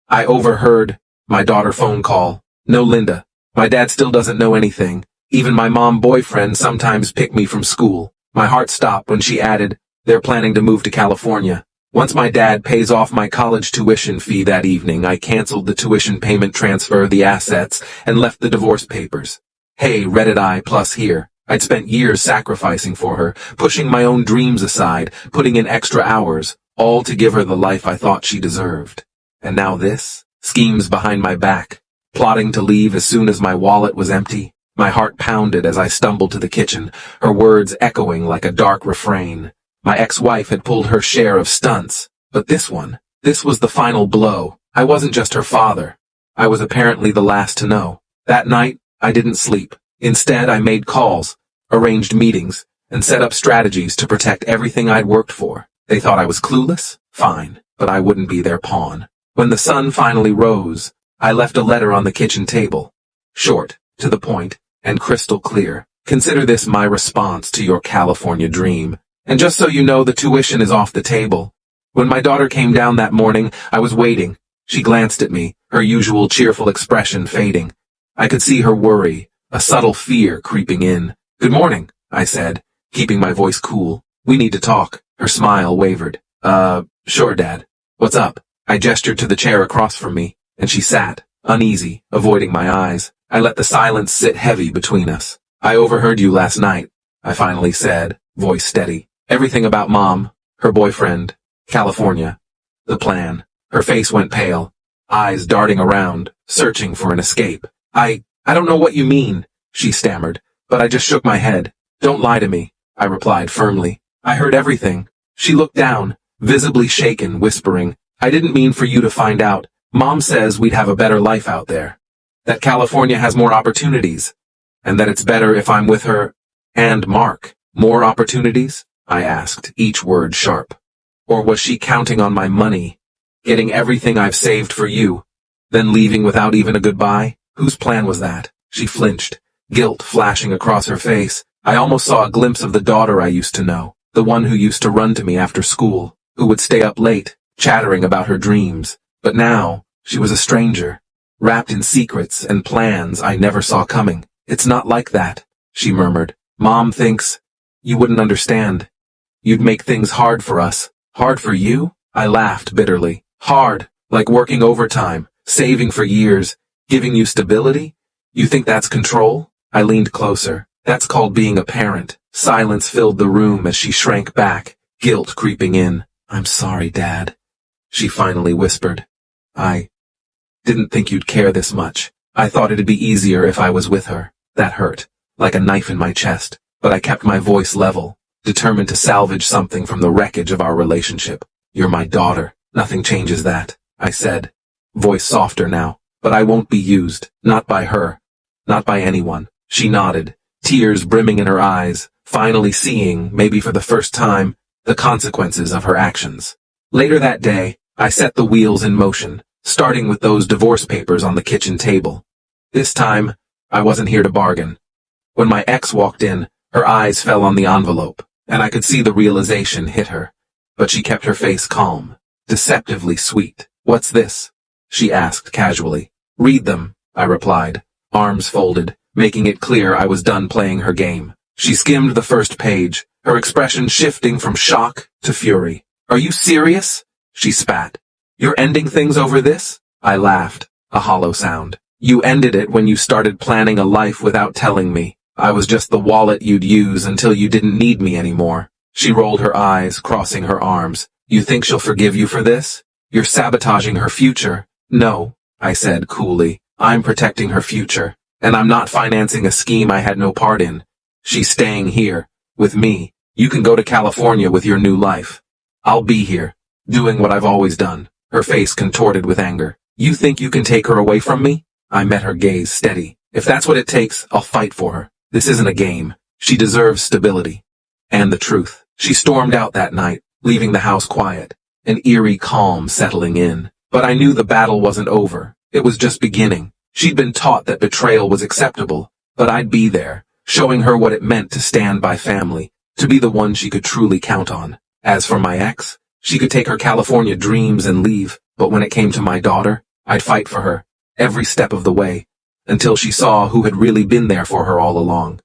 I overheard my daughter phone call. No, Linda. My dad still doesn't know anything. Even my mom boyfriend sometimes pick me from school. My heart stopped when she added, they're planning to move to California. Once my dad pays off my college tuition fee that evening, I canceled the tuition payment transfer, the assets, and left the divorce papers. Hey, Reddit I plus here. I'd spent years sacrificing for her, pushing my own dreams aside, putting in extra hours, all to give her the life I thought she deserved. And now this? Schemes behind my back, plotting to leave as soon as my wallet was empty. My heart pounded as I stumbled to the kitchen, her words echoing like a dark refrain. My ex-wife had pulled her share of stunts, but this was the final blow. I wasn't just her father. I was apparently the last to know. That night, I didn't sleep. Instead, I made calls, arranged meetings, and set up strategies to protect everything I'd worked for. They thought I was clueless? Fine, but I wouldn't be their pawn. When the sun finally rose, I left a letter on the kitchen table. Short, to the point, and crystal clear. Consider this my response to your California dream. And just so you know, the tuition is off the table. When my daughter came down that morning, I was waiting. She glanced at me, her usual cheerful expression fading. I could see her worry, a subtle fear creeping in. Good morning, I said, keeping my voice cool. We need to talk. Her smile wavered. Sure, Dad. What's up? I gestured to the chair across from me, and she sat, uneasy, avoiding my eyes. I let the silence sit heavy between us. I overheard you last night, I finally said, voice steady. Everything about Mom, her boyfriend, California, the plan. Her face went pale, eyes darting around, searching for an escape. I don't know what you mean, she stammered, but I just shook my head. Don't lie to me, I replied firmly. I heard everything. She looked down, visibly shaken, whispering, I didn't mean for you to find out. Mom says we'd have a better life out there. That California has more opportunities, and that it's better if I'm with her and Mark. More opportunities? I asked, each word sharp. Or was she counting on my money, getting everything I've saved for you, then leaving without even a goodbye? Whose plan was that? She flinched, guilt flashing across her face. I almost saw a glimpse of the daughter I used to know, the one who used to run to me after school, who would stay up late, chattering about her dreams. But now, she was a stranger, wrapped in secrets and plans I never saw coming. It's not like that, she murmured. Mom thinks you wouldn't understand. You'd make things hard for us. Hard for you? I laughed bitterly. Hard, like working overtime, saving for years, giving you stability? You think that's control? I leaned closer. That's called being a parent. Silence filled the room as she shrank back, guilt creeping in. I'm sorry, Dad, she finally whispered. I didn't think you'd care this much. I thought it'd be easier if I was with her. That hurt, like a knife in my chest, but I kept my voice level, determined to salvage something from the wreckage of our relationship. You're my daughter. Nothing changes that, I said, voice softer now. But I won't be used, not by her, not by anyone. She nodded, tears brimming in her eyes, finally seeing, maybe for the first time, the consequences of her actions. Later that day, I set the wheels in motion, starting with those divorce papers on the kitchen table. This time, I wasn't here to bargain. When my ex walked in, her eyes fell on the envelope, and I could see the realization hit her. But she kept her face calm, deceptively sweet. What's this? She asked casually. Read them, I replied, arms folded, making it clear I was done playing her game. She skimmed the first page, her expression shifting from shock to fury. Are you serious? She spat. You're ending things over this? I laughed, a hollow sound. You ended it when you started planning a life without telling me. I was just the wallet you'd use until you didn't need me anymore. She rolled her eyes, crossing her arms. You think she'll forgive you for this? You're sabotaging her future. No, I said coolly. I'm protecting her future, and I'm not financing a scheme I had no part in. She's staying here, with me. You can go to California with your new life. I'll be here, doing what I've always done. Her face contorted with anger. You think you can take her away from me? I met her gaze steady. If that's what it takes, I'll fight for her. This isn't a game. She deserves stability. And the truth. She stormed out that night, leaving the house quiet, an eerie calm settling in. But I knew the battle wasn't over. It was just beginning. She'd been taught that betrayal was acceptable, but I'd be there, showing her what it meant to stand by family, to be the one she could truly count on. As for my ex, she could take her California dreams and leave, but when it came to my daughter, I'd fight for her, every step of the way, until she saw who had really been there for her all along.